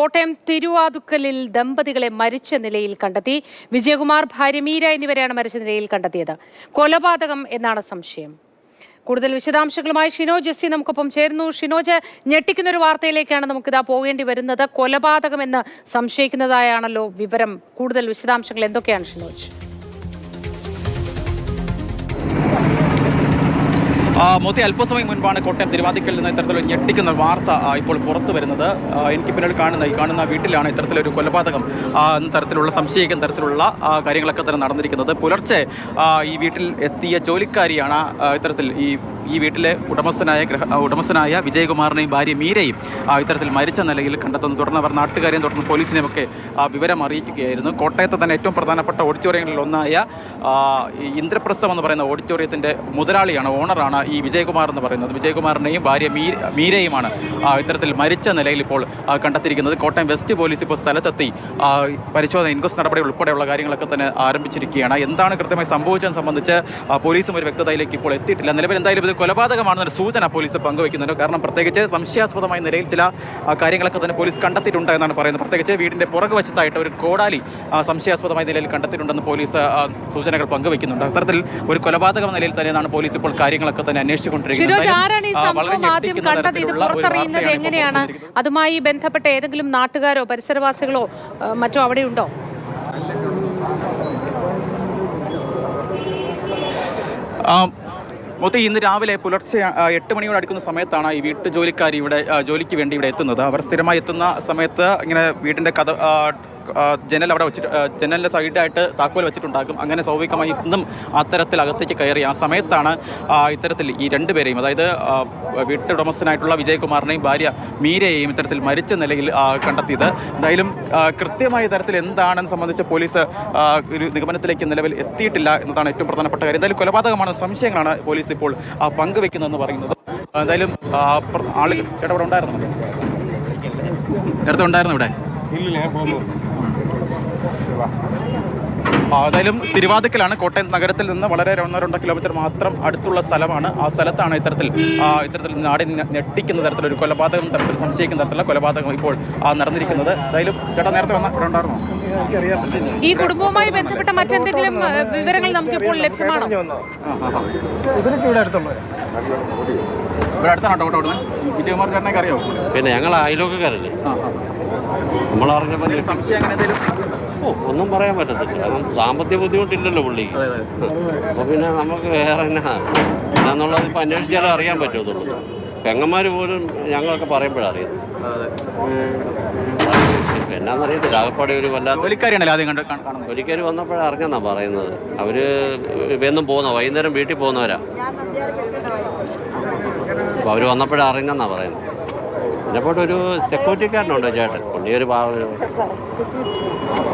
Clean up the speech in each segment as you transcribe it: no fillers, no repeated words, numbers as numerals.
കോട്ടയം തിരുവാതുക്കലിൽ ദമ്പതികളെ മരിച്ച നിലയിൽ കണ്ടെത്തി. വിജയകുമാർ, ഭാര്യ മീര എന്നിവരെയാണ് മരിച്ച നിലയിൽ കണ്ടെത്തിയത്. കൊലപാതകം എന്നാണ് സംശയം. കൂടുതൽ വിശദാംശങ്ങളുമായി ഷിനോജ് എസ് നമുക്കൊപ്പം ചേരുന്നു. ഷിനോജ്, ഞെട്ടിക്കുന്നൊരു വാർത്തയിലേക്കാണ് നമുക്കിതാ പോകേണ്ടി വരുന്നത്. കൊലപാതകമെന്ന് സംശയിക്കുന്നതായാണല്ലോ വിവരം. കൂടുതൽ വിശദാംശങ്ങൾ എന്തൊക്കെയാണ് ഷിനോജ്? മോത്തി, അല്പസമയം മുൻപാണ് കോട്ടയം തിരുവാതിക്കലിൽ നിന്ന് ഇത്തരത്തിലൊരു ഞെട്ടിക്കുന്ന വാർത്ത ഇപ്പോൾ പുറത്തു വരുന്നത്. എനിക്ക് പിന്നീട് കാണുന്ന വീട്ടിലാണ് ഇത്തരത്തിലൊരു കൊലപാതകം എന്ന തരത്തിലുള്ള സംശയിക്കുന്ന തരത്തിലുള്ള കാര്യങ്ങളൊക്കെ തന്നെ നടന്നിരിക്കുന്നത്. പുലർച്ചെ ഈ വീട്ടിൽ എത്തിയ ജോലിക്കാരിയാണ് ഇത്തരത്തിൽ ഈ വീട്ടിലെ ഉടമസ്ഥനായ വിജയകുമാറിനെയും ഭാര്യ മീരയും ഇത്തരത്തിൽ മരിച്ച നിലയിൽ കണ്ടെത്തുന്നു. തുടർന്ന് അവർ നാട്ടുകാരെയും തുടർന്ന് പോലീസിനെയും ഒക്കെ വിവരം അറിയിക്കുകയായിരുന്നു. കോട്ടയത്തെ തന്നെ ഏറ്റവും പ്രധാനപ്പെട്ട ഓഡിറ്റോറിയങ്ങളിൽ ഒന്നായ ഇന്ദ്രപ്രസ്ഥം എന്ന് പറയുന്ന ഓഡിറ്റോറിയത്തിൻ്റെ മുതലാളിയാണ്, ഓണറാണ് ഈ വിജയകുമാർ എന്ന് പറയുന്നത്. വിജയകുമാറിനെയും ഭാര്യ മീരയുമാണ് ഇത്തരത്തിൽ മരിച്ച നിലയിൽ ഇപ്പോൾ കണ്ടെത്തിയിരിക്കുന്നത്. കോട്ടയം വെസ്റ്റ് പോലീസ് ഇപ്പോൾ സ്ഥലത്തെത്തി പരിശോധന, ഇൻക്വസ്റ്റ് നടപടി ഉൾപ്പെടെയുള്ള കാര്യങ്ങളൊക്കെ തന്നെ ആരംഭിച്ചിരിക്കുകയാണ്. എന്താണ് കൃത്യമായി സംഭവിച്ചതെന്ന് സംബന്ധിച്ച് പോലീസും ഒരു വ്യക്തതയിലേക്ക് ഇപ്പോൾ എത്തിയിട്ടില്ല. നിലവിൽ എന്തായാലും ഇത് കൊലപാതകമാണെന്നൊരു സൂചന പോലീസ് പങ്കുവയ്ക്കുന്നുണ്ട്. കാരണം പ്രത്യേകിച്ച് സംശയാസ്പദമായ നിലയിൽ ചില കാര്യങ്ങളൊക്കെ തന്നെ പോലീസ് കണ്ടെത്തിയിട്ടുണ്ട് എന്നാണ് പറയുന്നത്. പ്രത്യേകിച്ച് വീടിൻ്റെ പുറകുവശത്തായിട്ട് ഒരു കോടാലി സംശയാസ്പദമായ നിലയിൽ കണ്ടെത്തിയിട്ടുണ്ടെന്ന് പോലീസ് സൂചനകൾ പങ്കുവയ്ക്കുന്നുണ്ട്. അത്തരത്തിൽ ഒരു കൊലപാതക നിലയിൽ തന്നെയാണ് പോലീസ് ഇപ്പോൾ കാര്യങ്ങളൊക്കെ തന്നെ അന്വേഷിച്ചുകൊണ്ടിരിക്കുന്നത്. എങ്ങനെയാണ് അതുമായി ബന്ധപ്പെട്ട ഏതെങ്കിലും നാട്ടുകാരോ പരിസരവാസികളോ മറ്റോ അവിടെയുണ്ടോ? മൊത്തം ഇന്ന് രാവിലെ പുലർച്ചെ 8 മണിയോട് അടുക്കുന്ന സമയത്താണ് ഈ ജോലിക്കാരി ഇവിടെ ജോലിക്ക് വേണ്ടി ഇവിടെ എത്തുന്നത്. അവർ സ്ഥിരമായി എത്തുന്ന സമയത്ത് ഇങ്ങനെ വീടിൻ്റെ ജനൽ അവിടെ വെച്ചിട്ട് ജനലിൻ്റെ സൈഡായിട്ട് താക്കോൽ വെച്ചിട്ടുണ്ടാകും. അങ്ങനെ സ്വാഭാവികമായി ഇന്നും അത്തരത്തിൽ അകത്തേക്ക് കയറി ആ സമയത്താണ് ഇത്തരത്തിൽ ഈ രണ്ടുപേരെയും, അതായത് വീട്ടുടമസ്ഥനായിട്ടുള്ള വിജയകുമാറിനെയും ഭാര്യ മീരയെയും ഇത്തരത്തിൽ മരിച്ച നിലയിൽ കണ്ടെത്തിയത്. എന്തായാലും കൃത്യമായ തരത്തിൽ എന്താണെന്ന് സംബന്ധിച്ച് പോലീസ് ഒരു നിഗമനത്തിലേക്ക് നിലവിൽ എത്തിയിട്ടില്ല എന്നതാണ് ഏറ്റവും പ്രധാനപ്പെട്ട കാര്യം. എന്തായാലും കൊലപാതകമാണ് സംശയങ്ങളാണ് പോലീസ് ഇപ്പോൾ പങ്കുവെക്കുന്നതെന്ന് പറയുന്നത്. എന്തായാലും ആളുകൾ ചേട്ടാ ഇവിടെ ഉണ്ടായിരുന്നു, നേരത്തെ ഉണ്ടായിരുന്നു ഇവിടെ? എന്തായാലും തിരുവാതിക്കലാണ്, കോട്ടയം നഗരത്തിൽ നിന്ന് വളരെ 1-2 കിലോമീറ്റർ മാത്രം അടുത്തുള്ള സ്ഥലമാണ്. ആ സ്ഥലത്താണ് ഇത്തരത്തിൽ നാടിൽ ഞെട്ടിക്കുന്ന തരത്തിലൊരു കൊലപാതകം, തരത്തിൽ സംശയിക്കുന്ന തരത്തിലുള്ള കൊലപാതകം ഇപ്പോൾ നടന്നിരിക്കുന്നത്. എന്തായാലും ചേട്ടാ നേരത്തെ ഉണ്ടായിരുന്നോ? ഈ കുടുംബവുമായി ബന്ധപ്പെട്ട മറ്റെന്തെങ്കിലും വിവരങ്ങൾ നമുക്ക് ഇപ്പോൾ ലഭ്യമാണോ? ഇവിടെ അടുത്താണ് കേട്ടോ ഓടുന്നത്. വിജയകുമാർ ചേട്ടനൊക്കെ അറിയാമോ? പിന്നെ ഞങ്ങൾ അയലോക്കാരല്ലേ, നമ്മളറിഞ്ഞപ്പോൾ സംശയം അങ്ങനെ എന്തെങ്കിലും? ഒന്നും പറയാൻ പറ്റത്തില്ല. കാരണം സാമ്പത്തിക ബുദ്ധിമുട്ടില്ലല്ലോ പുള്ളിക്ക്. അപ്പോൾ പിന്നെ നമുക്ക് വേറെ എന്നാന്നുള്ളത് ഇപ്പം അന്വേഷിച്ചാലേ അറിയാൻ പറ്റുള്ളൂ. പെങ്ങന്മാർ പോലും ഞങ്ങളൊക്കെ പറയുമ്പോഴാണ് അറിയുന്നത്. എന്നാന്നറിയത്തില്ല, ആകപ്പാടെ ഒരു വല്ലാത്ത ജോലിക്കാർ വന്നപ്പോഴാണ് അറിഞ്ഞെന്നാണ് പറയുന്നത്. അവർ എന്നും വൈകുന്നേരം വീട്ടിൽ പോകുന്നവരാ. അപ്പോൾ അവർ വന്നപ്പോഴാണ് അറിഞ്ഞെന്നാണ് പറയുന്നത്. എന്നെപ്പോട്ടൊരു സെക്യൂരിറ്റിക്കാരനുണ്ട് ചേട്ടൻ, പുള്ളി ഒരു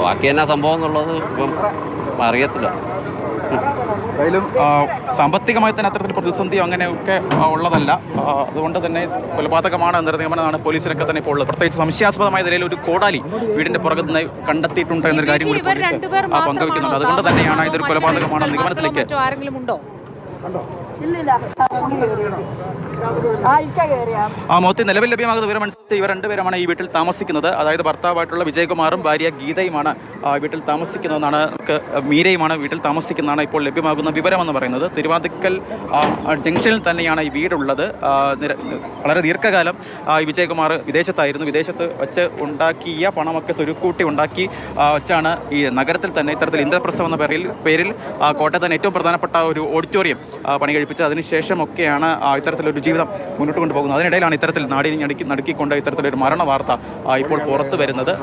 ബാക്കി എന്നാ സംഭവം എന്നുള്ളത് ഇപ്പം അറിയത്തില്ല. എന്തായാലും സാമ്പത്തികമായി തന്നെ അത്തരത്തിൽ പ്രതിസന്ധിയോ അങ്ങനെയൊക്കെ ഉള്ളതല്ല. അതുകൊണ്ട് തന്നെ കൊലപാതകമാണ് എന്നൊരു നിഗമനമാണ് പോലീസിനൊക്കെ തന്നെ ഇപ്പോൾ ഉള്ളത്. പ്രത്യേകിച്ച് സംശയാസ്പദമായ നിലയിൽ ഒരു കോടാലി വീടിന്റെ പുറകു നിന്ന് കണ്ടെത്തിയിട്ടുണ്ട് എന്നൊരു കാര്യം കൂടി പങ്കുവയ്ക്കുന്നുണ്ട്. അതുകൊണ്ട് തന്നെയാണ് ഇതൊരു കൊലപാതകമാണ് നിഗമനത്തിലേക്ക്. മോത്തി, നിലവിൽ ലഭ്യമാകുന്ന വിവരമനുസരിച്ച് ഇവർ രണ്ടുപേരുമാണ് ഈ വീട്ടിൽ താമസിക്കുന്നത്. അതായത് ഭർത്താവായിട്ടുള്ള വിജയകുമാറും ഭാര്യ ഗീതയുമാണ് വീട്ടിൽ താമസിക്കുന്നതെന്നാണ്, മീരയുമാണ് വീട്ടിൽ താമസിക്കുന്നതാണ് ഇപ്പോൾ ലഭ്യമാകുന്ന വിവരമെന്ന് പറയുന്നത്. തിരുവാതിക്കൽ ജംഗ്ഷനിൽ തന്നെയാണ് ഈ വീടുള്ളത്. വളരെ ദീർഘകാലം ഈ വിജയകുമാർ വിദേശത്തായിരുന്നു. വിദേശത്ത് വെച്ച് ഉണ്ടാക്കിയ പണമൊക്കെ സ്വരുക്കൂട്ടി ഉണ്ടാക്കി വെച്ചാണ് ഈ നഗരത്തിൽ തന്നെ ഇത്തരത്തിൽ ഇന്ദ്രപ്രസ്ഥം എന്ന പേരിൽ കോട്ടയത്ത് തന്നെ ഏറ്റവും പ്രധാനപ്പെട്ട ഒരു ഓഡിറ്റോറിയം പണി കഴിപ്പിച്ചത്. അതിനുശേഷമൊക്കെയാണ് ഇത്തരത്തിലൊരു ജീവിതം മുന്നോട്ട് കൊണ്ടുപോകുന്നത്. അതിനിടയിലാണ് ഇത്തരത്തിൽ നാടിനെ നടുക്കിക്കൊണ്ട് ഇത്തരത്തിലൊരു മരണ വാർത്ത ഇപ്പോൾ പുറത്തു വരുന്നത്.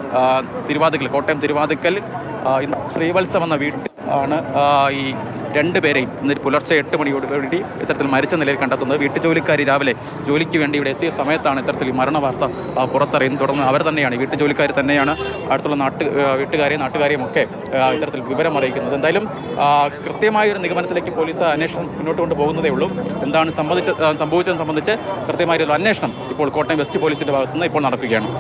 കോട്ടയം തിരുവാതിക്കൽ ശ്രീവത്സം എന്ന വീട്ടിൽ ആണ് ഈ രണ്ടുപേരെയും ഇന്ന് പുലർച്ചെ 8 മണിയോടുകൂടി ഇത്തരത്തിൽ മരിച്ച നിലയിൽ കണ്ടെത്തുന്നത്. വീട്ടുജോലിക്കാരി രാവിലെ ജോലിക്ക് വേണ്ടി ഇവിടെ എത്തിയ സമയത്താണ് ഇത്തരത്തിൽ ഈ മരണ വാർത്ത പുറത്തറിയുന്നത്. തുടർന്ന് അവർ തന്നെയാണ്, വീട്ടുജോലിക്കാർ തന്നെയാണ് അടുത്തുള്ള നാട്ടുകാരെയും ഒക്കെ ഇത്തരത്തിൽ വിവരം അറിയിക്കുന്നത്. എന്തായാലും കൃത്യമായൊരു നിഗമനത്തിലേക്ക് പോലീസ് അന്വേഷണം മുന്നോട്ട് കൊണ്ടുപോകുന്നതേ ഉള്ളൂ. എന്താണ് സംഭവിച്ചതെന്ന് സംബന്ധിച്ച് കൃത്യമായൊരു അന്വേഷണം ഇപ്പോൾ കോട്ടയം വെസ്റ്റ് പോലീസിൻ്റെ ഭാഗത്തുനിന്ന് ഇപ്പോൾ നടക്കുകയാണ്.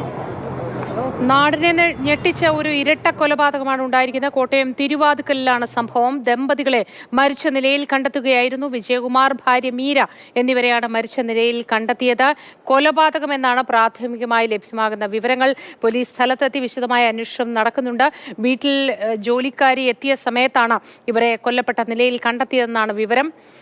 നാടിനെ ഞെട്ടിച്ച ഒരു ഇരട്ട കൊലപാതകമാണ് ഉണ്ടായിരിക്കുന്നത്. കോട്ടയം തിരുവാതുക്കലിലാണ് സംഭവം. ദമ്പതികളെ മരിച്ച നിലയിൽ കണ്ടെത്തുകയായിരുന്നു. വിജയകുമാർ, ഭാര്യ മീര എന്നിവരെയാണ് മരിച്ച നിലയിൽ കണ്ടെത്തിയത്. കൊലപാതകം എന്നാണ് പ്രാഥമികമായി ലഭ്യമാകുന്ന വിവരങ്ങൾ. പോലീസ് സ്ഥലത്തെത്തി വിശദമായ അന്വേഷണം നടക്കുന്നുണ്ട്. വീട്ടിൽ ജോലിക്കാരി എത്തിയ സമയത്താണ് ഇവരെ കൊല്ലപ്പെട്ട നിലയിൽ കണ്ടെത്തിയതെന്നാണ് വിവരം.